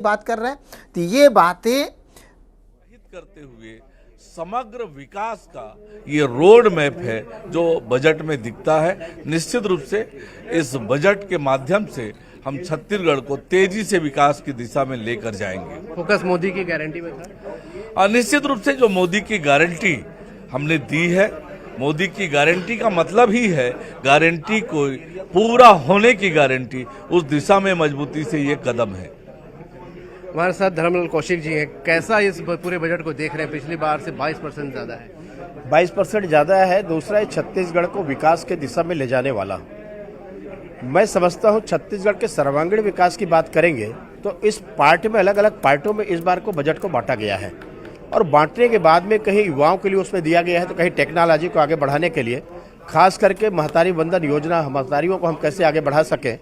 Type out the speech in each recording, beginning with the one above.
बात कर रहे हैं, तो ये बातें करते हुए समग्र विकास का ये रोड मैप है जो बजट में दिखता है। निश्चित रूप से इस बजट के माध्यम से हम छत्तीसगढ़ को तेजी से विकास की दिशा में लेकर जाएंगे। फोकस मोदी की गारंटी में था। निश्चित रूप से जो मोदी की गारंटी हमने दी है, मोदी की गारंटी का मतलब ही है गारंटी को पूरा होने की गारंटी, उस दिशा में मजबूती से ये कदम है। हमारे साथ धर्मलाल कौशिक जी हैं। कैसा इस पूरे बजट को देख रहे हैं? पिछली बार से 22% ज्यादा है। 22% ज़्यादा है। दूसरा है छत्तीसगढ़ को विकास के दिशा में ले जाने वाला। मैं समझता हूँ छत्तीसगढ़ के सर्वांगीण विकास की बात करेंगे तो इस पार्ट में अलग अलग पार्टों में इस बार को बजट को बांटा गया है, और बांटने के बाद में कहीं युवाओं के लिए उसमें दिया गया है तो कहीं टेक्नोलॉजी को आगे बढ़ाने के लिए, खास करके महतारी वंदन योजना, महतारियों को हम कैसे आगे बढ़ा सकें,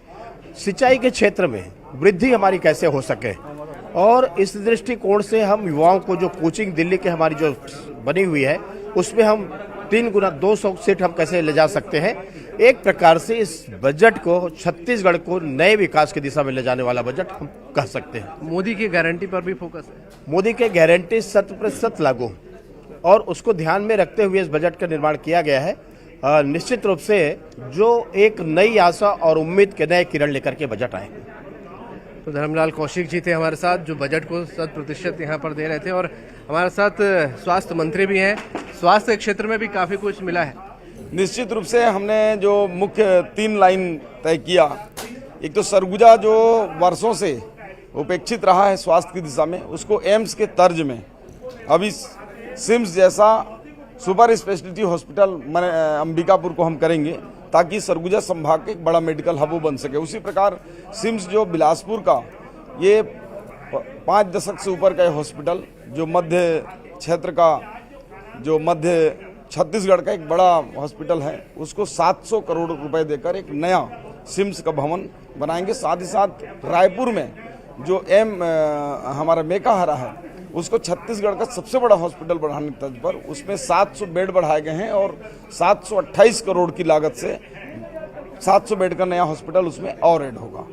सिंचाई के क्षेत्र में वृद्धि हमारी कैसे हो सके, और इस दृष्टिकोण से हम युवाओं को जो कोचिंग दिल्ली के हमारी जो बनी हुई है उसमें हम 3 गुना 200 सीट हम कैसे ले जा सकते हैं। एक प्रकार से इस बजट को छत्तीसगढ़ को नए विकास की दिशा में ले जाने वाला बजट हम कह सकते हैं। मोदी की गारंटी पर भी फोकस है। मोदी के गारंटी 100% लागू और उसको ध्यान में रखते हुए इस बजट का निर्माण किया गया है। निश्चित रूप से जो एक नई आशा और उम्मीद के नए किरण लेकर के बजट आए। तो धर्मलाल कौशिक जी थे हमारे साथ, जो बजट को 100% यहाँ पर दे रहे थे। और हमारे साथ स्वास्थ्य मंत्री भी हैं। स्वास्थ्य क्षेत्र में भी काफ़ी कुछ मिला है। निश्चित रूप से हमने जो मुख्य 3 लाइन तय किया, एक तो सरगुजा जो वर्षों से उपेक्षित रहा है स्वास्थ्य की दिशा में, उसको एम्स के तर्ज में अभी सिम्स जैसा सुपर स्पेशलिटी हॉस्पिटल अंबिकापुर को हम करेंगे ताकि सरगुजा संभाग के एक बड़ा मेडिकल हब बन सके। उसी प्रकार सिम्स जो बिलासपुर का, ये 5 दशक से ऊपर का हॉस्पिटल जो मध्य क्षेत्र का, जो मध्य छत्तीसगढ़ का एक बड़ा हॉस्पिटल है, उसको 700 करोड़ रुपए देकर एक नया सिम्स का भवन बनाएंगे। साथ ही साथ रायपुर में जो हमारा मेकाहारा है, उसको छत्तीसगढ़ का सबसे बड़ा हॉस्पिटल बढ़ाने की तर्ज पर उसमें 700 बेड बढ़ाए गए हैं और 728 करोड़ की लागत से 700 बेड का नया हॉस्पिटल उसमें और ऐड होगा।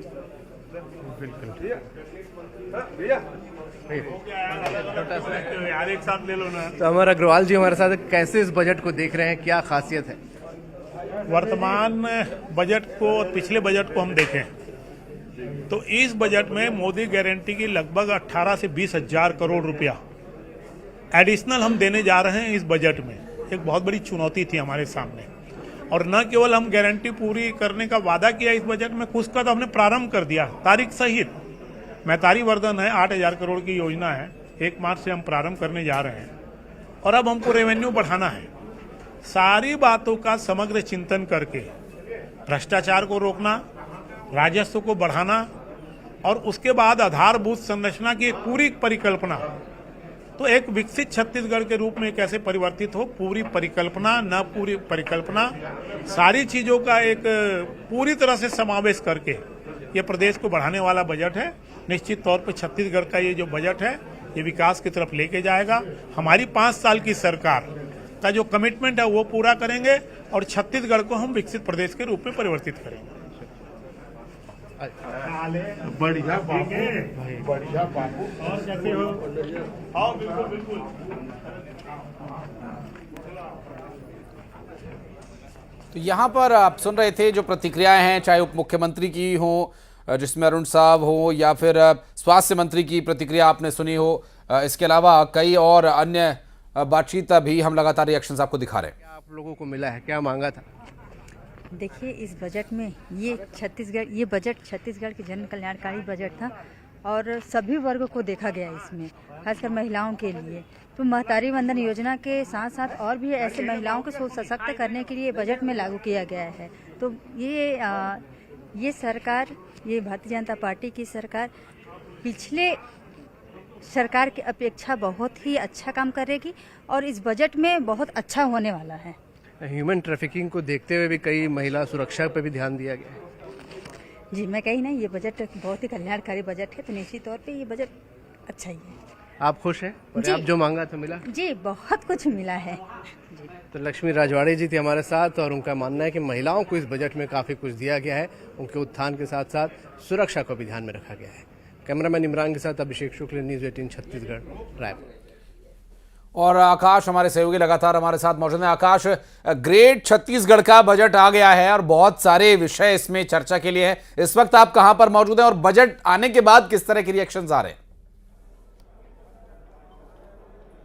यार एक साथ ले लो ना। तो अमर अग्रवाल जी हमारे साथ, कैसे इस बजट को देख रहे हैं? क्या खासियत है? वर्तमान बजट को और पिछले बजट को हम देखें तो इस बजट में मोदी गारंटी की लगभग 18 से 20 हजार करोड़ रुपया एडिशनल हम देने जा रहे हैं। इस बजट में एक बहुत बड़ी चुनौती थी हमारे सामने, और न केवल हम गारंटी पूरी करने का वादा किया इस बजट में, कुछ का तो हमने प्रारंभ कर दिया तारीख सहित। महतारी वर्धन है, 8,000 करोड़ की योजना है, 1 मार्च से हम प्रारंभ करने जा रहे हैं। और अब हमको रेवेन्यू बढ़ाना है। सारी बातों का समग्र चिंतन करके भ्रष्टाचार को रोकना, राजस्व को बढ़ाना, और उसके बाद आधारभूत संरचना की एक पूरी परिकल्पना, तो एक विकसित छत्तीसगढ़ के रूप में कैसे परिवर्तित हो, पूरी परिकल्पना, न पूरी परिकल्पना, सारी चीजों का एक पूरी तरह से समावेश करके ये प्रदेश को बढ़ाने वाला बजट है। निश्चित तौर पर छत्तीसगढ़ का ये जो बजट है ये विकास की तरफ लेके जाएगा। हमारी 5 साल की सरकार का जो कमिटमेंट है वो पूरा करेंगे और छत्तीसगढ़ को हम विकसित प्रदेश के रूप में परिवर्तित करेंगे। बढ़िया बाबू, बढ़िया बाबू। और कैसे हो? हाँ बिल्कुल बिल्कुल। तो यहाँ पर आप सुन रहे थे जो प्रतिक्रियाएं हैं, चाहे उप मुख्यमंत्री की हो जिसमें अरुण साहब हो, या फिर स्वास्थ्य मंत्री की प्रतिक्रिया आपने सुनी हो। इसके अलावा कई और अन्य बातचीत भी हम लगातार रिएक्शंस आपको दिखा रहे हैं। क्या आप लोगों को मिला है? क्या मांगा था? देखिए, इस बजट में ये बजट छत्तीसगढ़ के जन कल्याणकारी बजट था और सभी वर्गों को देखा गया इसमें, खासकर महिलाओं के लिए। तो महतारी वंदन योजना के साथ साथ और भी ऐसे महिलाओं को सशक्त करने के लिए बजट में लागू किया गया है। तो ये सरकार, ये भारतीय जनता पार्टी की सरकार पिछले सरकार की अपेक्षा बहुत ही अच्छा काम करेगी और इस बजट में बहुत अच्छा होने वाला है। ह्यूमन ट्रैफिकिंग को देखते हुए भी कई महिला सुरक्षा पर भी ध्यान दिया गया है। जी, मैं कही ना, ये बजट बहुत ही कल्याणकारी बजट है, तो निश्चित तौर पे ये बजट अच्छा ही है। आप खुश हैं? और आप जो मांगा तो मिला? जी, बहुत कुछ मिला है जी। तो लक्ष्मी राजवाड़े जी थी हमारे साथ, और उनका मानना है कि महिलाओं को इस बजट में काफ़ी कुछ दिया गया है। उनके उत्थान के साथ साथ सुरक्षा को भी ध्यान में रखा गया है। कैमरामैन इमरान के साथ अभिषेक शुक्ल, न्यूज़ 18 छत्तीसगढ़, रायपुर। और आकाश हमारे सहयोगी लगातार हमारे साथ मौजूद हैं। आकाश, ग्रेट छत्तीसगढ़ का बजट आ गया है और बहुत सारे विषय इसमें चर्चा के लिए हैं। इस वक्त आप कहां पर मौजूद हैं और बजट आने के बाद किस तरह के रिएक्शंस आ रहे हैं?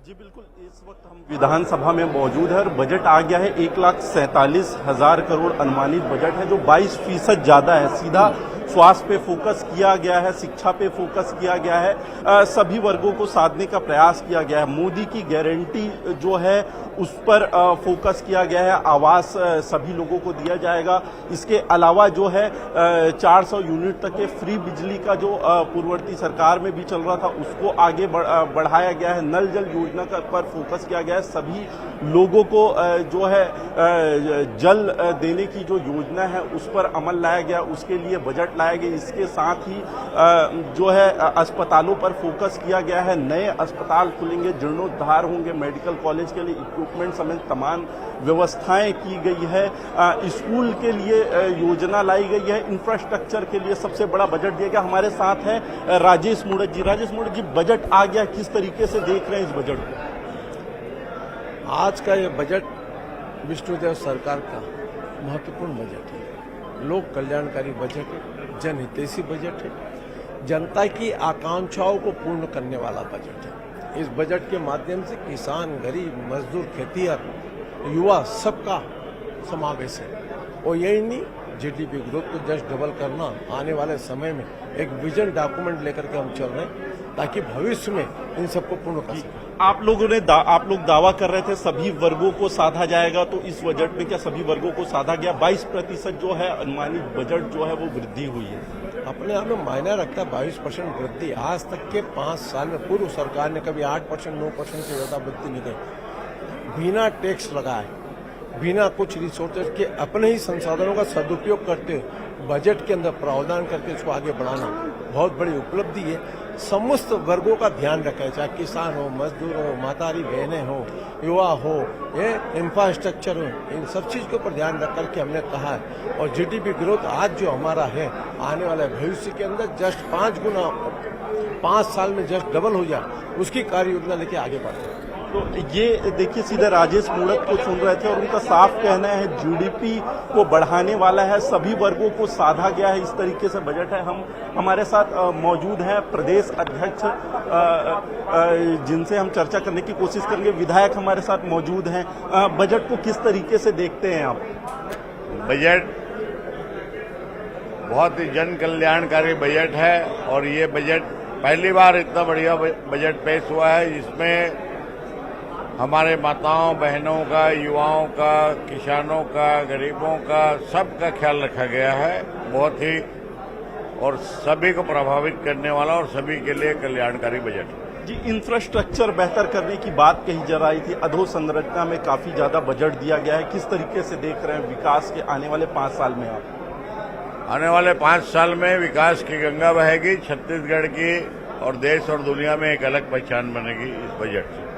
जी बिल्कुल, इस वक्त हम विधानसभा में मौजूद है और बजट आ गया है। 1,47,000 करोड़ अनुमानित बजट है, जो 22% ज्यादा है। सीधा स्वास्थ्य पे फोकस किया गया है, शिक्षा पे फोकस किया गया है, सभी वर्गों को साधने का प्रयास किया गया है। मोदी की गारंटी जो है उस पर फोकस किया गया है। आवास सभी लोगों को दिया जाएगा। इसके अलावा जो है 400 यूनिट तक के फ्री बिजली का जो पूर्ववर्ती सरकार में भी चल रहा था, उसको आगे बढ़ाया गया है। नल जल योजना पर फोकस किया गया है। सभी लोगों को जो है जल देने की जो योजना है उस पर अमल लाया गया, उसके लिए बजट लाया गया। इसके साथ ही जो है अस्पतालों पर फोकस किया गया है। नए अस्पताल खुलेंगे, जीर्णोद्धार होंगे, मेडिकल कॉलेज के लिए इक्विपमेंट समेत तमाम व्यवस्थाएं की गई है। स्कूल के लिए योजना लाई गई है। इंफ्रास्ट्रक्चर के लिए सबसे बड़ा बजट दिया गया। हमारे साथ है राजेश मूणत जी। राजेश मूणत जी, बजट आ गया, किस तरीके से देख रहे हैं इस बजट को? आज का ये बजट विष्णुदेव सरकार का महत्वपूर्ण बजट है। लोक कल्याणकारी बजट है, जनहितैषी बजट है, जनता की आकांक्षाओं को पूर्ण करने वाला बजट है। इस बजट के माध्यम से किसान, गरीब, मजदूर, खेतिहर, युवा सबका समावेश है। और यही नहीं, जीडीपी ग्रोथ को जस्ट डबल करना, आने वाले समय में एक विजन डॉक्यूमेंट लेकर के हम चल रहे हैं ताकि भविष्य में इन सबको पूर्ण कर सकें। आप लोग दावा कर रहे थे सभी वर्गों को साधा जाएगा, तो इस बजट में क्या सभी वर्गों को साधा गया? 22% जो है अनुमानित बजट जो है वो वृद्धि हुई है। अपने आप में मायने रखता है 22% वृद्धि। आज तक के 5 साल में पूर्व सरकार ने कभी 8%, 9% से ज्यादा वृद्धि नहीं की। बिना टैक्स लगाए, बिना कुछ रिसोर्सेज के अपने ही संसाधनों का सदुपयोग करते हुए बजट के अंदर प्रावधान करके इसको आगे बढ़ाना बहुत बड़ी उपलब्धि है। समस्त वर्गों का ध्यान रखा है, चाहे किसान हो, मजदूर हो, मातारी बहनें हो, युवा हो, ये इंफ्रास्ट्रक्चर हो, इन सब चीज के ऊपर ध्यान रख करके हमने कहा है। और जीडीपी ग्रोथ आज जो हमारा है, आने वाले भविष्य के अंदर जस्ट 5 गुना 5 साल में जस्ट डबल हो जाए, उसकी कार्य योजना लेके आगे बढ़ते हैं। तो ये देखिए, सीधे राजेश मूणत को सुन रहे थे और उनका साफ कहना है जीडीपी को बढ़ाने वाला है, सभी वर्गों को साधा गया है, इस तरीके से बजट है। हम हमारे साथ मौजूद हैं प्रदेश अध्यक्ष जिनसे हम चर्चा करने की कोशिश करेंगे। विधायक हमारे साथ मौजूद हैं। बजट को किस तरीके से देखते हैं आप? बजट बहुत ही जन कल्याणकारी बजट है और ये बजट पहली बार इतना बढ़िया बजट पेश हुआ है जिसमें हमारे माताओं बहनों का, युवाओं का, किसानों का, गरीबों का, सबका ख्याल रखा गया है। बहुत ही और सभी को प्रभावित करने वाला और सभी के लिए कल्याणकारी बजट है। जी, इंफ्रास्ट्रक्चर बेहतर करने की बात कही जा रही थी। अधोसंरचना में काफी ज्यादा बजट दिया गया है, किस तरीके से देख रहे हैं विकास के आने वाले 5 साल में आप? आने वाले 5 साल में विकास की गंगा बहेगी छत्तीसगढ़ की और देश और दुनिया में एक अलग पहचान बनेगी इस बजट से।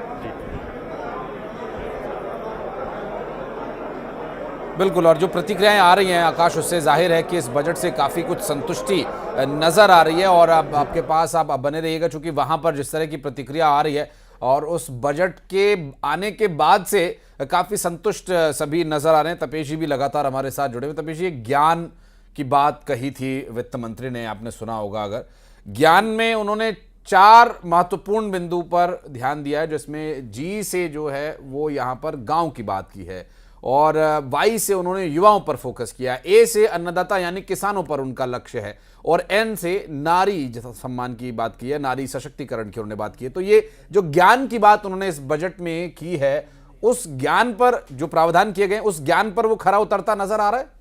बिल्कुल, और जो प्रतिक्रियाएं आ रही हैं आकाश, उससे जाहिर है कि इस बजट से काफ़ी कुछ संतुष्टि नज़र आ रही है। और अब आपके पास आप बने रहिएगा, चूंकि वहाँ पर जिस तरह की प्रतिक्रिया आ रही है और उस बजट के आने के बाद से काफ़ी संतुष्ट सभी नज़र आ रहे हैं। तपेश जी भी लगातार हमारे साथ जुड़े हुए। तपेश जी, ज्ञान की बात कही थी वित्त मंत्री ने, आपने सुना होगा अगर। ज्ञान में उन्होंने 4 महत्वपूर्ण बिंदु पर ध्यान दिया है, जिसमें जी से जो है वो यहाँ पर गाँव की बात की है, और वाई से उन्होंने युवाओं पर फोकस किया, ए से अन्नदाता यानी किसानों पर उनका लक्ष्य है, और एन से नारी सम्मान की बात की है, नारी सशक्तिकरण की उन्होंने बात की है। तो ये जो ज्ञान की बात उन्होंने इस बजट में की है, उस ज्ञान पर जो प्रावधान किए गए उस ज्ञान पर वो खरा उतरता नजर आ रहा है।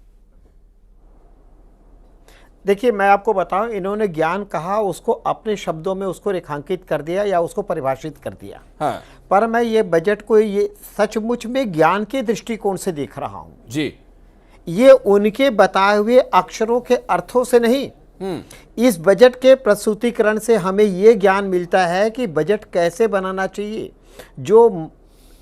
देखिए, मैं आपको बताऊं, इन्होंने ज्ञान कहा, उसको अपने शब्दों में उसको रेखांकित कर दिया या उसको परिभाषित कर दिया। हाँ। पर मैं ये बजट को ये सचमुच में ज्ञान के दृष्टिकोण से देख रहा हूं जी। ये उनके बताए हुए अक्षरों के अर्थों से नहीं, इस बजट के प्रस्तुतिकरण से हमें ये ज्ञान मिलता है कि बजट कैसे बनाना चाहिए जो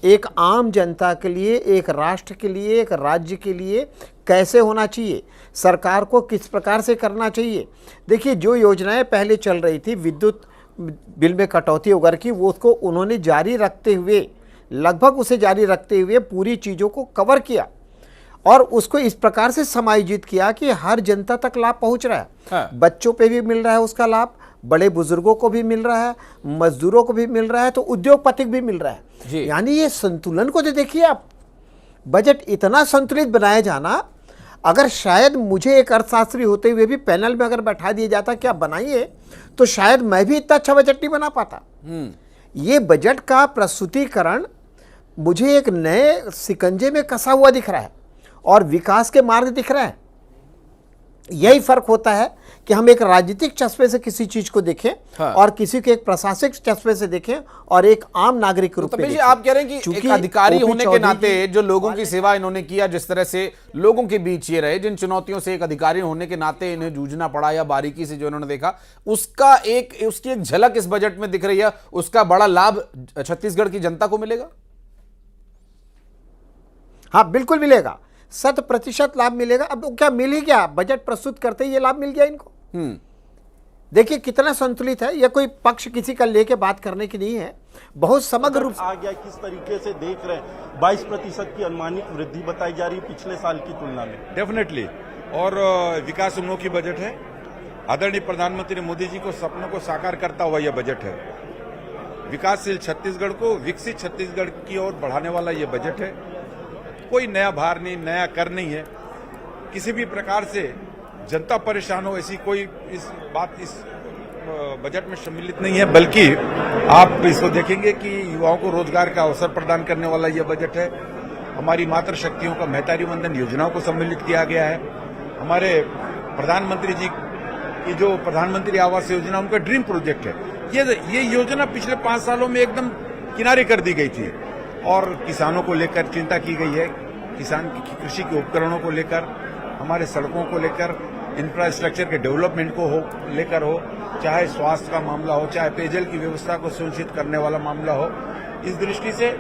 एक आम जनता के लिए, एक राष्ट्र के लिए, एक राज्य के लिए कैसे होना चाहिए, सरकार को किस प्रकार से करना चाहिए। देखिए, जो योजनाएं पहले चल रही थी विद्युत बिल में कटौती वगैरह की, वो उसको उन्होंने जारी रखते हुए, लगभग उसे जारी रखते हुए पूरी चीज़ों को कवर किया और उसको इस प्रकार से समायोजित किया कि हर जनता तक लाभ पहुंच रहा है। हाँ। बच्चों पे भी मिल रहा है उसका लाभ, बड़े बुजुर्गों को भी मिल रहा है, मजदूरों को भी मिल रहा है, तो उद्योगपति को भी मिल रहा जी। है। यानी ये संतुलन को तो देखिए आप, बजट इतना संतुलित बनाया जाना, अगर शायद मुझे एक अर्थशास्त्री होते हुए भी पैनल में अगर बैठा दिया जाता कि आप बनाइए, तो शायद मैं भी इतना अच्छा बजट नहीं बना पाता। ये बजट का प्रस्तुतिकरण मुझे एक नए सिकंजे में कसा हुआ दिख रहा है और विकास के मार्ग दिख रहा है। यही फर्क होता है कि हम एक राजनीतिक चश्मे से किसी चीज को देखें हाँ। और किसी के एक प्रशासनिक चश्मे से देखें और एक आम नागरिक रूप में तपेश जी, देखें। आप कह रहे हैं कि एक अधिकारी ओपी होने के चौधरी नाते जी- जो लोगों की सेवा इन्होंने किया, जिस तरह से लोगों के बीच ये रहे, जिन चुनौतियों से एक अधिकारी होने के नाते इन्हें जूझना पड़ा या बारीकी से जो इन्होंने देखा, उसकी एक झलक इस बजट में दिख रही है। उसका बड़ा लाभ छत्तीसगढ़ की जनता को मिलेगा। हाँ, बिल्कुल मिलेगा, 100% लाभ मिलेगा। अब क्या मिल ही गया, बजट प्रस्तुत करते ही ये लाभ मिल गया इनको। देखिए कितना संतुलित है, यह कोई पक्ष किसी का लेके बात करने की नहीं है, बहुत समग्र रूप से आ गया। किस तरीके से देख रहे हैं, 22% की अनुमानित वृद्धि बताई जा रही है पिछले साल की तुलना में। डेफिनेटली, और विकास उन्मुखी बजट है। आदरणीय प्रधानमंत्री मोदी जी को सपनों को साकार करता हुआ यह बजट है। विकासशील छत्तीसगढ़ को विकसित छत्तीसगढ़ की ओर बढ़ाने वाला यह बजट है। कोई नया भार नहीं, नया कर नहीं है। किसी भी प्रकार से जनता परेशान हो ऐसी कोई इस बजट में सम्मिलित नहीं है, बल्कि आप इसको देखेंगे कि युवाओं को रोजगार का अवसर प्रदान करने वाला यह बजट है। हमारी मातृ शक्तियों का महतारी वंदन योजनाओं को सम्मिलित किया गया है। हमारे प्रधानमंत्री जी की जो प्रधानमंत्री आवास योजना उनका ड्रीम प्रोजेक्ट है। ये योजना पिछले 5 सालों में एकदम किनारे कर दी गई थी और किसानों को लेकर चिंता की गई है। किसान की कृषि के उपकरणों को लेकर, हमारे सड़कों को लेकर, इंफ्रास्ट्रक्चर के डेवलपमेंट को लेकर हो, चाहे स्वास्थ्य का मामला हो, चाहे पेयजल की व्यवस्था को सुनिश्चित करने वाला मामला हो। इस दृष्टि से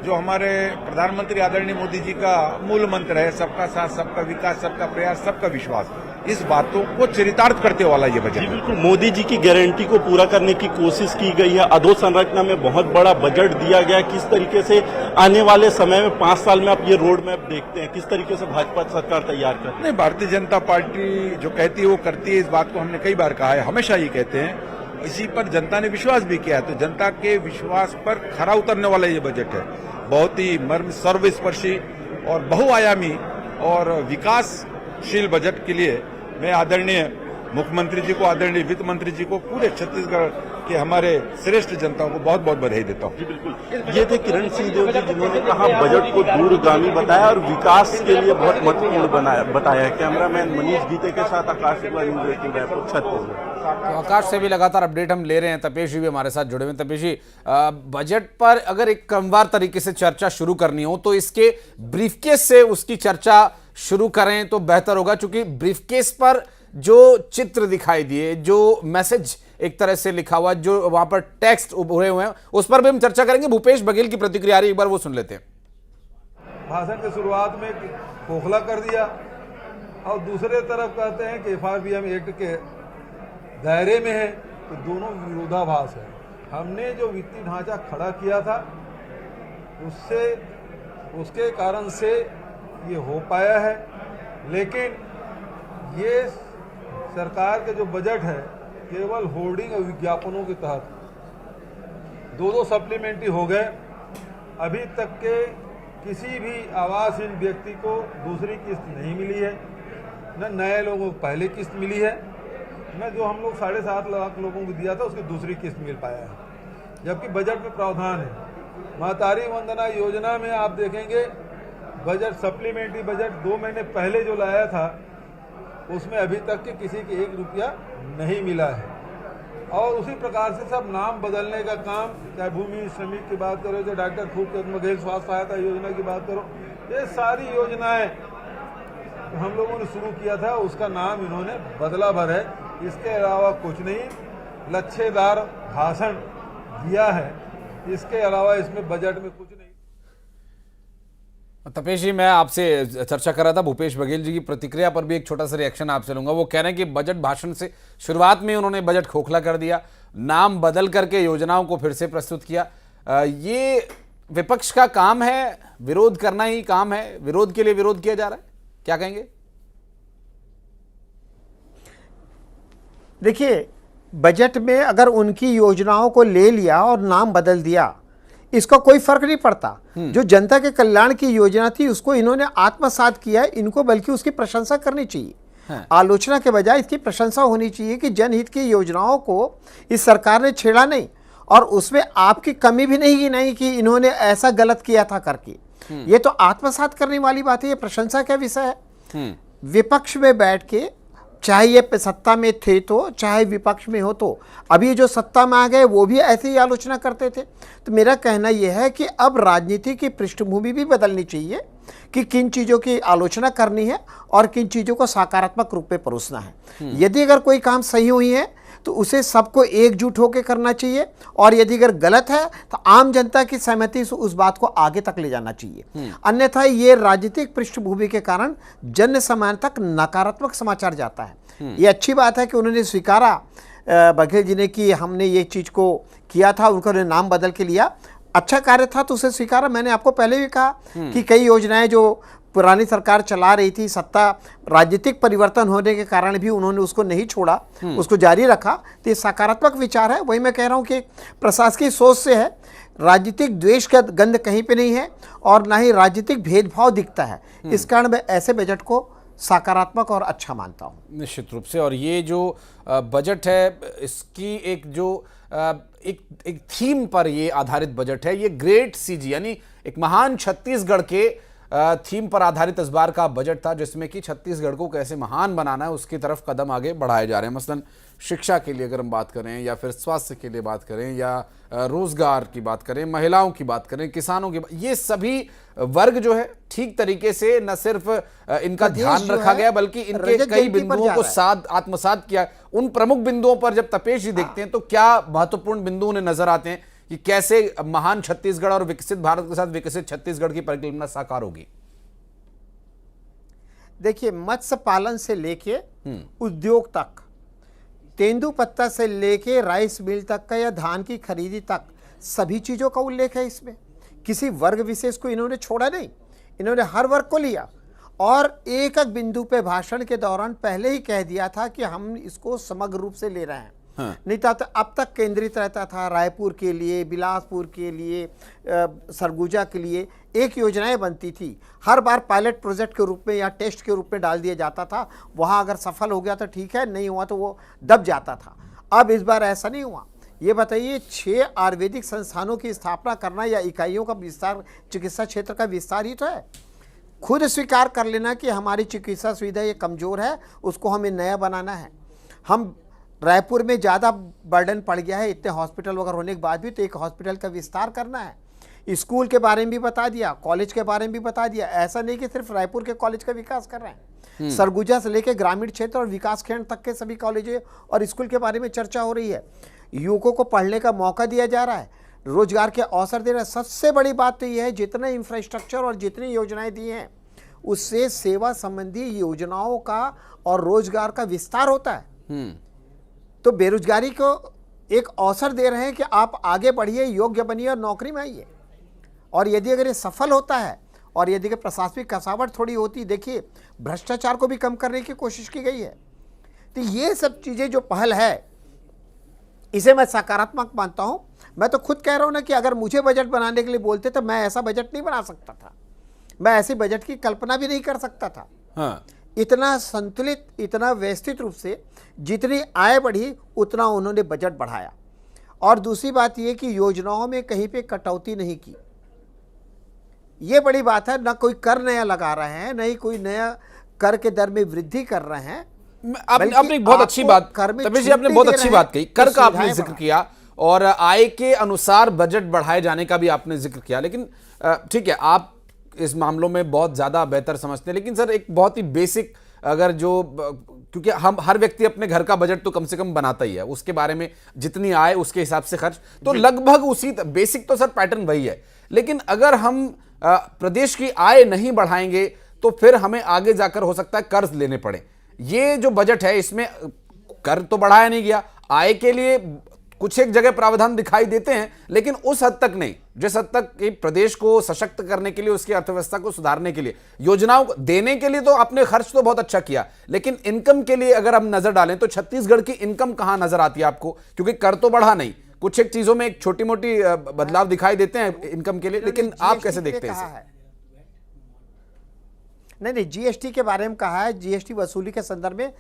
जो हमारे प्रधानमंत्री आदरणीय मोदी जी का मूल मंत्र है, सबका साथ, सबका विकास, सबका प्रयास, सबका विश्वास, इस बातों को चरितार्थ करते वाला ये बजट है। बिल्कुल, मोदी जी की गारंटी को पूरा करने की कोशिश की गई है। अधोसंरचना में बहुत बड़ा बजट दिया गया। किस तरीके से आने वाले समय में 5 साल में आप ये रोड मैप देखते हैं, किस तरीके से भाजपा सरकार तैयार कर रही है? नहीं, भारतीय जनता पार्टी जो कहती है वो करती है। इस बात को हमने कई बार कहा है, हमेशा ये कहते हैं। इसी पर जनता ने विश्वास भी किया है, तो जनता के विश्वास पर खरा उतरने वाला ये बजट है। बहुत ही मर्म सर्वस्पर्शी और बहुआयामी और विकासशील बजट के लिए मैं आदरणीय मुख्यमंत्री जी को, आदरणीय वित्त मंत्री जी को, पूरे छत्तीसगढ़ के हमारे श्रेष्ठ जनताओं को बहुत बहुत बधाई देता हूँ। बिल्कुल, ये थे किरण सिंहदेव जी जिन्होंने कहा बजट को दूरगामी बताया और विकास के लिए बहुत महत्वपूर्ण बताया। कैमरामैन मनीष गीते के साथ आकाश रायपुर, छत्तीसगढ़। तो आकाश से भी लगातार अपडेट हम ले रहे हैं। तपेश जी भी हमारे साथ जुड़े हुए हैं। तपेश जी, बजट पर अगर एक क्रमवार तरीके से चर्चा शुरू करनी हो तो इसके ब्रीफकेस से उसकी चर्चा शुरू करें तो बेहतर होगा, क्योंकि ब्रीफकेस पर जो चित्र दिखाई दिए, जो मैसेज एक तरह से लिखा हुआ, जो वहां पर टेक्स्ट उभरे हुए हैं, उस पर भी हम चर्चा करेंगे। भूपेश बघेल की प्रतिक्रिया आ रही है, एक बार वो सुन लेते हैं। भाषण की शुरुआत में खोखला कर दिया और दूसरे तरफ कहते हैं कि FRBM एक्ट के दायरे में है, तो दोनों विरोधाभास है। हमने जो वित्तीय ढांचा खड़ा किया था उसके कारण से ये हो पाया है, लेकिन ये सरकार के जो बजट है केवल होर्डिंग और विज्ञापनों के तहत 2 सप्लीमेंट्री हो गए। अभी तक के किसी भी आवासहीन व्यक्ति को दूसरी किस्त नहीं मिली है, न नए लोगों को पहली किस्त मिली है, न जो हम लोग 7.5 लाख लोगों को दिया था उसकी दूसरी किस्त मिल पाया है। जबकि बजट में प्रावधान है। महतारी वंदना योजना में आप देखेंगे बजट सप्लीमेंट्री बजट 2 महीने पहले जो लाया था उसमें अभी तक के किसी के 1 रुपया नहीं मिला है। और उसी प्रकार से सब नाम बदलने का काम, चाहे भूमि श्रमिक की बात करो, चाहे डॉक्टर खूबचंद बघेल स्वास्थ्य सहायता योजना की बात करो, ये सारी योजनाएं हम लोगों ने शुरू किया था, उसका नाम इन्होंने बदला भर है। इसके अलावा कुछ नहीं, लच्छेदार भाषण दिया है, इसके अलावा इसमें बजट में कुछ नहीं। तपेश जी, मैं आपसे चर्चा कर रहा था भूपेश बघेल जी की प्रतिक्रिया पर भी एक छोटा सा रिएक्शन आपसे लूंगा। वो कह रहे हैं कि बजट भाषण से शुरुआत में उन्होंने बजट खोखला कर दिया, नाम बदल करके योजनाओं को फिर से प्रस्तुत किया। ये विपक्ष का काम है, विरोध करना ही काम है, विरोध के लिए विरोध किया जा रहा है, क्या कहेंगे? देखिए, बजट में अगर उनकी योजनाओं को ले लिया और नाम बदल दिया, इसका कोई फर्क नहीं पड़ता। जो जनता के कल्याण की योजना थी उसको इन्होंने आत्मसात किया है, इनको बल्कि उसकी प्रशंसा करनी चाहिए। हाँ। आलोचना के बजाय इसकी प्रशंसा होनी चाहिए कि जनहित की योजनाओं को इस सरकार ने छेड़ा नहीं, और उसमें आपकी कमी भी नहीं कि इन्होंने ऐसा गलत किया था करके। ये तो आत्मसात करने वाली बात है, ये प्रशंसा का विषय है। विपक्ष में बैठ के, चाहे ये सत्ता में थे तो चाहे विपक्ष में हो तो, अभी जो सत्ता में आ गए वो भी ऐसे ही आलोचना करते थे। तो मेरा कहना यह है कि अब राजनीति की पृष्ठभूमि भी बदलनी चाहिए कि किन चीज़ों की आलोचना करनी है और किन चीज़ों को सकारात्मक रूप में परोसना है। यदि अगर कोई काम सही हुई है तो उसे सबको एकजुट होकर करना चाहिए, और यदि अगर गलत है तो आम जनता की सहमति से उस बात को आगे तक ले जाना चाहिए। अन्यथा ये राजनीतिक पृष्ठभूमि के कारण जन सामान्य तक नकारात्मक समाचार जाता है। ये अच्छी बात है कि उन्होंने स्वीकारा, बघेल जी ने, कि हमने ये चीज़ को किया था, उन्होंने नाम बदल के लिया, अच्छा कार्य था तो उसे स्वीकारा। मैंने आपको पहले भी कहा कि कई योजनाएं जो पुरानी सरकार चला रही थी, सत्ता राजनीतिक परिवर्तन होने के कारण भी उन्होंने उसको नहीं छोड़ा, उसको जारी रखा। तो ये सकारात्मक विचार है। वही मैं कह रहा हूँ कि प्रशासकीय सोच से है, राजनीतिक द्वेष का गंध कहीं पे नहीं है और ना ही राजनीतिक भेदभाव दिखता है। इस कारण मैं ऐसे बजट को सकारात्मक और अच्छा मानता हूँ। निश्चित रूप से। और ये जो बजट है, इसकी एक जो एक थीम पर ये आधारित बजट है, ये ग्रेट सीजी यानी एक महान छत्तीसगढ़ के थीम पर आधारित इस बार का बजट था, जिसमें कि छत्तीसगढ़ को कैसे महान बनाना है उसकी तरफ कदम आगे बढ़ाए जा रहे हैं। मसलन शिक्षा के लिए अगर हम बात करें, या फिर स्वास्थ्य के लिए बात करें, या रोजगार की बात करें, महिलाओं की बात करें, किसानों की, ये सभी वर्ग जो है ठीक तरीके से न सिर्फ इनका ध्यान रखा गया बल्कि इनके कई बिंदुओं को आत्मसात किया। उन प्रमुख बिंदुओं पर जब तपेश जी देखते हैं तो क्या महत्वपूर्ण बिंदु उन्हें नजर आते हैं कि कैसे महान छत्तीसगढ़ और विकसित भारत के साथ विकसित छत्तीसगढ़ की परिकल्पना साकार होगी? देखिए, मत्स्य पालन से लेके उद्योग तक, तेंदुपत्ता से लेके राइस मिल तक का या धान की खरीदी तक, सभी चीजों का उल्लेख है इसमें। किसी वर्ग विशेष को इन्होंने छोड़ा नहीं, इन्होंने हर वर्ग को लिया, और एक एक बिंदु पे भाषण के दौरान पहले ही कह दिया था कि हम इसको समग्र रूप से ले रहे हैं। नहीं था तो अब तक केंद्रित रहता था रायपुर के लिए, बिलासपुर के लिए, सरगुजा के लिए एक योजनाएं बनती थी। हर बार पायलट प्रोजेक्ट के रूप में या टेस्ट के रूप में डाल दिया जाता था। वहाँ अगर सफल हो गया तो ठीक है, नहीं हुआ तो वो दब जाता था। अब इस बार ऐसा नहीं हुआ। ये बताइए, 6 आयुर्वेदिक संस्थानों की स्थापना करना या इकाइयों का विस्तार, चिकित्सा क्षेत्र का विस्तार ही तो है। खुद स्वीकार कर लेना कि हमारी चिकित्सा सुविधा ये कमज़ोर है, उसको हमें नया बनाना है। हम रायपुर में ज़्यादा बर्डन पड़ गया है इतने हॉस्पिटल वगैरह होने के बाद भी, तो एक हॉस्पिटल का विस्तार करना है। स्कूल के बारे में भी बता दिया, कॉलेज के बारे में भी बता दिया। ऐसा नहीं कि सिर्फ रायपुर के कॉलेज का विकास कर रहे हैं, सरगुजा से लेकर ग्रामीण क्षेत्र और विकास खंड तक के सभी कॉलेज और स्कूल के बारे में चर्चा हो रही है। युवकों को पढ़ने का मौका दिया जा रहा है, रोजगार के अवसर दे रहा है। सबसे बड़ी बात तो यह है, जितने इंफ्रास्ट्रक्चर और जितनी योजनाएं दी हैं उससे सेवा संबंधी योजनाओं का और रोजगार का विस्तार होता है। तो बेरोजगारी को एक अवसर दे रहे हैं कि आप आगे बढ़िए, योग्य बनिए और नौकरी में आइए। और यदि अगर ये सफल होता है और यदि प्रशासनिक कसावट थोड़ी होती, देखिए भ्रष्टाचार को भी कम करने की कोशिश की गई है। तो ये सब चीज़ें जो पहल है, इसे मैं सकारात्मक मानता हूँ। मैं तो खुद कह रहा हूँ ना कि अगर मुझे बजट बनाने के लिए बोलते तो मैं ऐसा बजट नहीं बना सकता था, मैं ऐसे बजट की कल्पना भी नहीं कर सकता था। हाँ। इतना संतुलित, इतना व्यवस्थित रूप से जितनी आय बढ़ी उतना उन्होंने बजट बढ़ाया। और दूसरी बात यह कि योजनाओं में कहीं पे कटौती नहीं की। ये बड़ी बात है। ना कोई कर नया लगा रहे हैं, न ही कोई नया कर के दर में वृद्धि कर रहे हैं। आपने बहुत अच्छी बात, तपेश जी आपने बहुत अच्छी बात कही। कर का आपने जिक्र किया और आय के अनुसार बजट बढ़ाए जाने का भी आपने जिक्र किया। लेकिन ठीक है, आप इस मामलों में बहुत ज्यादा बेहतर समझते हैं। लेकिन सर, एक बहुत ही बेसिक, अगर जो, क्योंकि हम हर व्यक्ति अपने घर का बजट तो कम से कम बनाता ही है, उसके बारे में जितनी आय उसके हिसाब से खर्च, तो लगभग उसी बेसिक तो सर पैटर्न वही है। लेकिन अगर हम प्रदेश की आय नहीं बढ़ाएंगे तो फिर हमें आगे जाकर हो सकता है कर्ज लेने पड़े। ये जो बजट है इसमें कर तो बढ़ाया नहीं गया, आय के लिए कुछ एक जगह प्रावधान दिखाई देते हैं, लेकिन उस हद तक नहीं जिस हद तक कि प्रदेश को सशक्त करने के लिए, उसकी अर्थव्यवस्था को सुधारने के लिए, योजनाओं को देने के लिए तो आपने खर्च तो बहुत अच्छा किया, लेकिन इनकम के लिए अगर हम नजर डालें तो छत्तीसगढ़ की इनकम कहां नजर आती है आपको? क्योंकि कर तो बढ़ा नहीं, कुछ एक चीजों में एक छोटी मोटी बदलाव दिखाई देते हैं इनकम के लिए, लेकिन आप कैसे देखते हैं इसे? नहीं, जीएसटी के बारे में कहा है, जीएसटी वसूली के संदर्भ में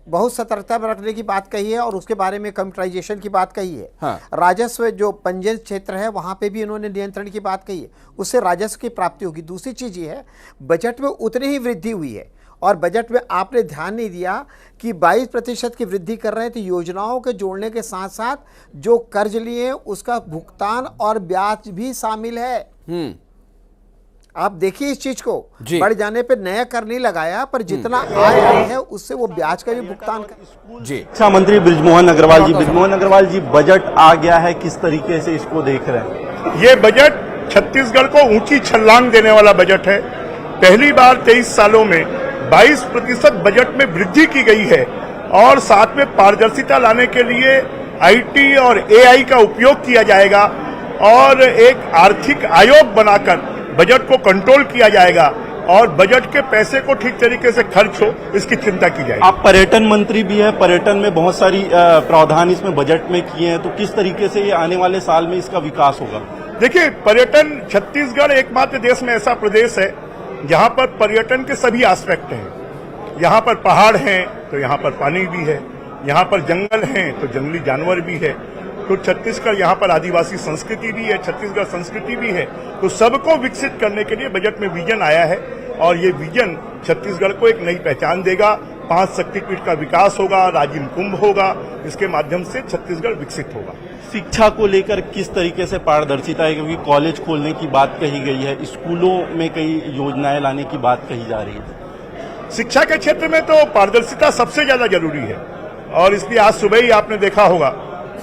बहुत सतर्कता बरतने की बात कही है और उसके बारे में कंप्यूटराइजेशन की बात कही है। हाँ। राजस्व जो पंजीयन क्षेत्र है वहां पे भी इन्होंने नियंत्रण की बात कही है, उससे राजस्व की प्राप्ति होगी। दूसरी चीज ये है, बजट में उतनी ही वृद्धि हुई है और बजट में आपने ध्यान नहीं दिया कि 22% की वृद्धि कर रहे हैं, तो योजनाओं के जोड़ने के साथ साथ जो कर्ज लिए उसका भुगतान और ब्याज भी शामिल है। आप देखिए इस चीज को, बढ़ जाने पे नया कर नहीं लगाया, पर जितना आय आई है उससे वो ब्याज का भी भुगतान कर। जी, शिक्षा मंत्री बृजमोहन अग्रवाल जी, बजट आ गया है, किस तरीके से इसको देख रहे हैं? ये बजट छत्तीसगढ़ को ऊंची छलांग देने वाला बजट है। पहली बार 23 सालों में 22% बजट में वृद्धि की गई है और साथ में पारदर्शिता लाने के लिए IT और AI का उपयोग किया जाएगा और एक आर्थिक आयोग बनाकर बजट को कंट्रोल किया जाएगा और बजट के पैसे को ठीक तरीके से खर्च हो इसकी चिंता की जाएगी। आप पर्यटन मंत्री भी है, पर्यटन में बहुत सारी प्रावधान इसमें बजट में किए हैं, तो किस तरीके से ये आने वाले साल में इसका विकास होगा? देखिए, पर्यटन, छत्तीसगढ़ एकमात्र देश में ऐसा प्रदेश है जहां पर पर्यटन के सभी एस्पेक्ट हैं। यहाँ पर पहाड़ हैं तो यहाँ पर पानी भी है, यहाँ पर जंगल हैं तो जंगली जानवर भी है, तो छत्तीसगढ़ यहाँ पर आदिवासी संस्कृति भी है, छत्तीसगढ़ संस्कृति भी है। तो सबको विकसित करने के लिए बजट में विजन आया है और ये विजन छत्तीसगढ़ को एक नई पहचान देगा। 5 शक्तिपीठ का विकास होगा, राजिम कुंभ होगा, इसके माध्यम से छत्तीसगढ़ विकसित होगा। शिक्षा को लेकर किस तरीके से पारदर्शिता है, क्योंकि कॉलेज खोलने की बात कही गई है, स्कूलों में कई योजनाएं लाने की बात कही जा रही है। शिक्षा के क्षेत्र में तो पारदर्शिता सबसे ज्यादा जरूरी है और इसलिए आज सुबह ही आपने देखा होगा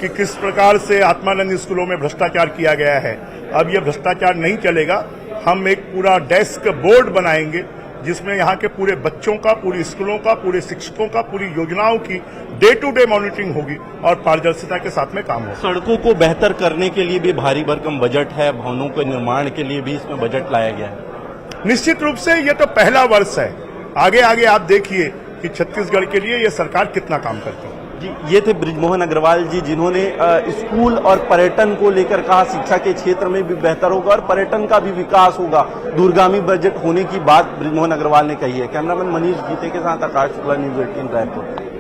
कि किस प्रकार से आत्मानंद स्कूलों में भ्रष्टाचार किया गया है। अब यह भ्रष्टाचार नहीं चलेगा। हम एक पूरा डेस्क बोर्ड बनाएंगे जिसमें यहाँ के पूरे बच्चों का, पूरे स्कूलों का, पूरे शिक्षकों का, पूरी योजनाओं की डे टू डे मॉनिटरिंग होगी और पारदर्शिता के साथ में काम होगा। सड़कों को बेहतर करने के लिए भी भारी भरकम बजट है, भवनों के निर्माण के लिए भी इसमें बजट लाया गया है। निश्चित रूप से ये तो पहला वर्ष है, आगे आगे आप देखिए कि छत्तीसगढ़ के लिए ये सरकार कितना काम करती है। जी, ये थे बृजमोहन अग्रवाल जी, जिन्होंने स्कूल और पर्यटन को लेकर कहा शिक्षा के क्षेत्र में भी बेहतर होगा और पर्यटन का भी विकास होगा। दूरगामी बजट होने की बात बृजमोहन अग्रवाल ने कही है। कैमरामैन मनीष गीते के साथ आकाश शुक्ला, न्यूज़ 18 रायपुर।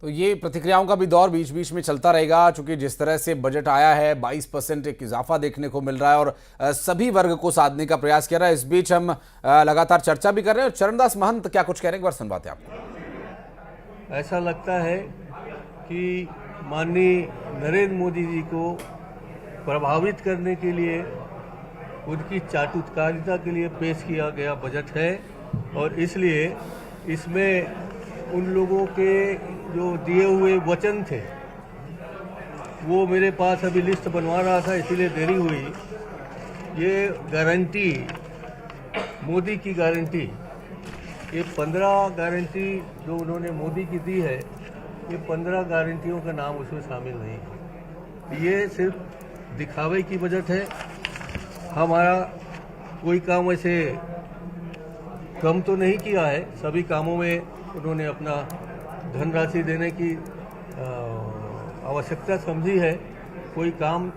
तो ये प्रतिक्रियाओं का भी दौर बीच बीच में चलता रहेगा, चूंकि जिस तरह से बजट आया है 22% एक इजाफा देखने को मिल रहा है और सभी वर्ग को साधने का प्रयास किया रहा है। इस बीच हम लगातार चर्चा भी कर रहे हैं और चरणदास महंत क्या कुछ कह रहे हैं, एक बार सुनवाते हैं आपको। ऐसा लगता है कि माननीय नरेंद्र मोदी जी को प्रभावित करने के लिए, उनकी चाटुकारिता के लिए पेश किया गया बजट है और इसलिए इसमें उन लोगों के जो दिए हुए वचन थे वो मेरे पास अभी लिस्ट बनवा रहा था, इसीलिए देरी हुई। ये गारंटी, मोदी की गारंटी, ये 15 गारंटी जो उन्होंने मोदी की दी है, ये 15 गारंटियों का नाम उसमें शामिल नहीं है। ये सिर्फ दिखावे की बजट है। हमारा कोई काम ऐसे कम तो नहीं किया है, सभी कामों में उन्होंने अपना धनराशि देने की आवश्यकता समझी है, कोई काम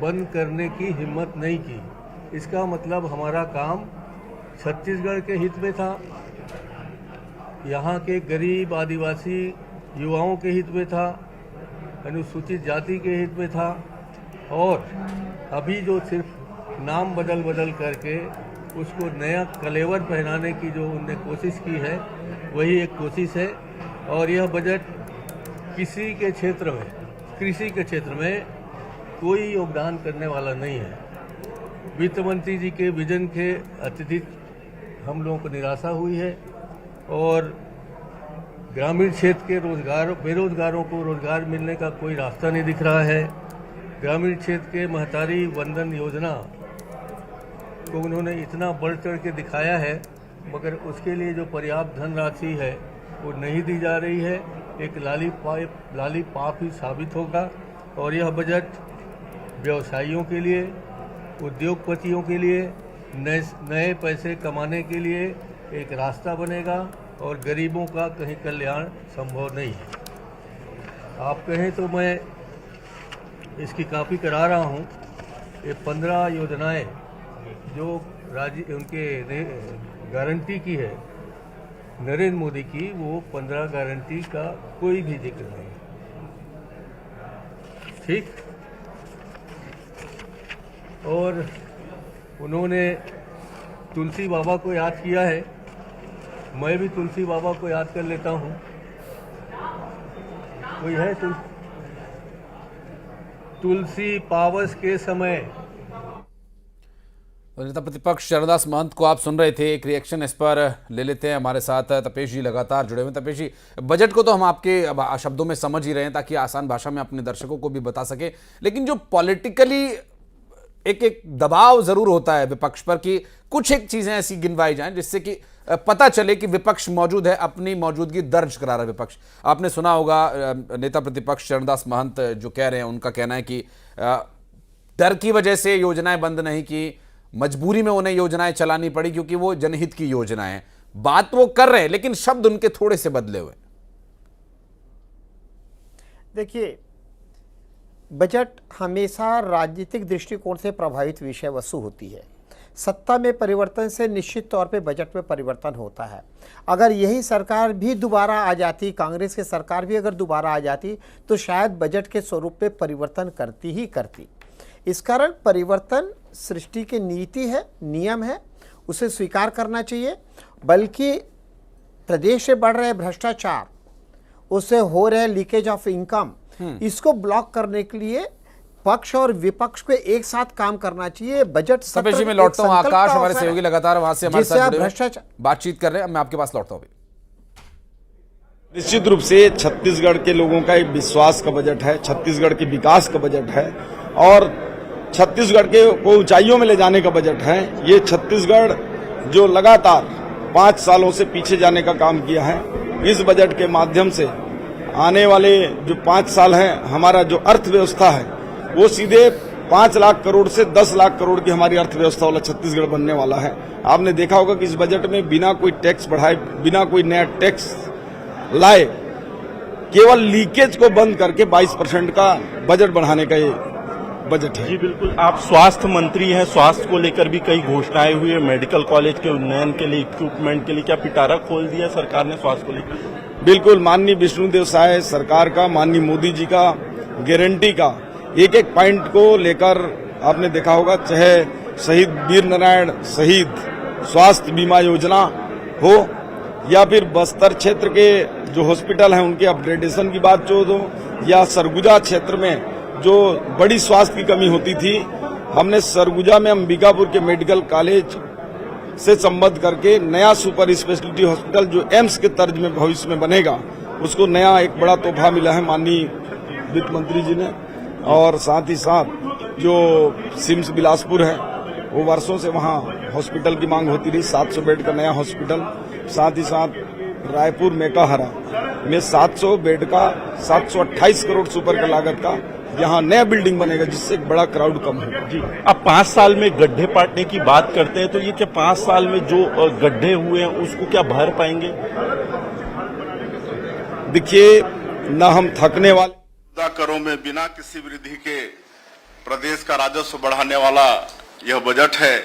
बंद करने की हिम्मत नहीं की। इसका मतलब हमारा काम छत्तीसगढ़ के हित में था, यहाँ के गरीब आदिवासी युवाओं के हित में था, अनुसूचित जाति के हित में था और अभी जो सिर्फ नाम बदल करके उसको नया कलेवर पहनाने की जो उनने कोशिश की है, वही एक कोशिश है। और यह बजट किसी के क्षेत्र में, कृषि के क्षेत्र में कोई योगदान करने वाला नहीं है। वित्त मंत्री जी के विजन के अत्यधिक हम लोगों को निराशा हुई है और ग्रामीण क्षेत्र के बेरोजगारों को रोजगार मिलने का कोई रास्ता नहीं दिख रहा है। ग्रामीण क्षेत्र के महतारी वंदन योजना को उन्होंने इतना बढ़ चढ़ के दिखाया है, मगर उसके लिए जो पर्याप्त धनराशि है वो नहीं दी जा रही है। एक लालीपाप ही साबित होगा और यह बजट व्यवसायियों के लिए, उद्योगपतियों के लिए, नए पैसे कमाने के लिए एक रास्ता बनेगा और गरीबों का कहीं कल्याण संभव नहीं है। आप कहें तो मैं इसकी कॉपी करा रहा हूँ। ये 15 योजनाएं जो उनके गारंटी की है नरेंद्र मोदी की, वो 15 गारंटी का कोई भी जिक्र नहीं। ठीक। और उन्होंने तुलसी बाबा को याद किया है, मैं भी तुलसी बाबा को याद कर लेता हूँ। कोई है तुलसी पावस के समय। नेता प्रतिपक्ष चरणदास महंत को आप सुन रहे थे। एक रिएक्शन इस पर ले लेते हैं। हमारे साथ तपेश जी लगातार जुड़े हुए। तपेश जी, बजट को तो हम आपके शब्दों में समझ ही रहे हैं ताकि आसान भाषा में अपने दर्शकों को भी बता सके, लेकिन जो पॉलिटिकली एक दबाव जरूर होता है विपक्ष पर कि कुछ एक चीजें ऐसी गिनवाई जाएं जिससे कि पता चले कि विपक्ष मौजूद है, अपनी मौजूदगी दर्ज करा रहा है विपक्ष। आपने सुना होगा नेता प्रतिपक्ष चरणदास महंत जो कह रहे हैं, उनका कहना है कि डर की वजह से योजनाएं बंद नहीं की, मजबूरी में उन्हें योजनाएं चलानी पड़ी क्योंकि वो जनहित की योजनाएं हैं। बात वो कर रहे हैं लेकिन शब्द उनके थोड़े से बदले हुए। देखिए, बजट हमेशा राजनीतिक दृष्टिकोण से प्रभावित विषय वस्तु होती है। सत्ता में परिवर्तन से निश्चित तौर पे बजट में परिवर्तन होता है। अगर यही सरकार भी दोबारा आ जाती, कांग्रेस की सरकार भी अगर दोबारा आ जाती, तो शायद बजट के स्वरूप में परिवर्तन करती ही करती। इस कारण परिवर्तन सृष्टि की नीति है, नियम है, उसे स्वीकार करना चाहिए। बल्कि प्रदेश से बढ़ रहे भ्रष्टाचार, उससे हो रहे लीकेज ऑफ इनकम, इसको ब्लॉक करने के लिए पक्ष और विपक्ष को एक साथ काम करना चाहिए। बजट सत्र में लौटता हूं। आकाश हमारे सहयोगी लगातार वहां से हमारे साथ जुड़े बातचीत कर रहे हैं। मैं आपके पास लौटता हूं। निश्चित रूप से छत्तीसगढ़ के लोगों का एक विश्वास का बजट है, छत्तीसगढ़ के विकास का बजट है और छत्तीसगढ़ को ऊंचाइयों में ले जाने का बजट है। ये छत्तीसगढ़ जो लगातार 5 सालों से पीछे जाने का काम किया है, इस बजट के माध्यम से आने वाले जो 5 साल हैं, हमारा जो अर्थव्यवस्था है वो सीधे 5 लाख करोड़ से 10 लाख करोड़ की हमारी अर्थव्यवस्था वाला छत्तीसगढ़ बनने वाला है। आपने देखा होगा कि इस बजट में बिना कोई टैक्स बढ़ाए, बिना कोई नया टैक्स लाए, केवल लीकेज को बंद करके 22% का बजट बढ़ाने का ये बजट है। जी बिल्कुल। आप स्वास्थ्य मंत्री हैं, स्वास्थ्य को लेकर भी कई घोषणाएं हुई है, मेडिकल कॉलेज के उन्नयन के लिए, इक्विपमेंट के लिए, क्या पिटारा खोल दिया सरकार ने स्वास्थ्य को लेकर? बिल्कुल। माननीय विष्णुदेव साय सरकार का, माननीय मोदी जी का गारंटी का एक एक पॉइंट को लेकर आपने देखा होगा, चाहे शहीद वीर नारायण शहीद स्वास्थ्य बीमा योजना हो या फिर बस्तर क्षेत्र के जो हॉस्पिटल हैं उनके अपग्रेडेशन की बात जो हो, या सरगुजा क्षेत्र में जो बड़ी स्वास्थ्य की कमी होती थी, हमने सरगुजा में अंबिकापुर के मेडिकल कॉलेज से संबद्ध करके नया सुपर स्पेशलिटी हॉस्पिटल जो एम्स के तर्ज में भविष्य में बनेगा, उसको नया एक बड़ा तोहफा मिला है माननीय वित्त मंत्री जी ने। और साथ ही साथ जो सिम्स बिलासपुर है, वो वर्षों से वहाँ हॉस्पिटल की मांग होती रही, 700 बेड का नया हॉस्पिटल। साथ ही साथ रायपुर मेकाहारा में 700 बेड का 728 करोड़ सुपर का लागत का यहाँ नया बिल्डिंग बनेगा, जिससे एक बड़ा क्राउड कम होगा। जी, अब 5 साल में गड्ढे पाटने की बात करते हैं, तो ये क्या 5 साल में जो गड्ढे हुए हैं उसको क्या भर पाएंगे? देखिए, न हम थकने वाले करों में बिना किसी वृद्धि के प्रदेश का राजस्व बढ़ाने वाला यह बजट है।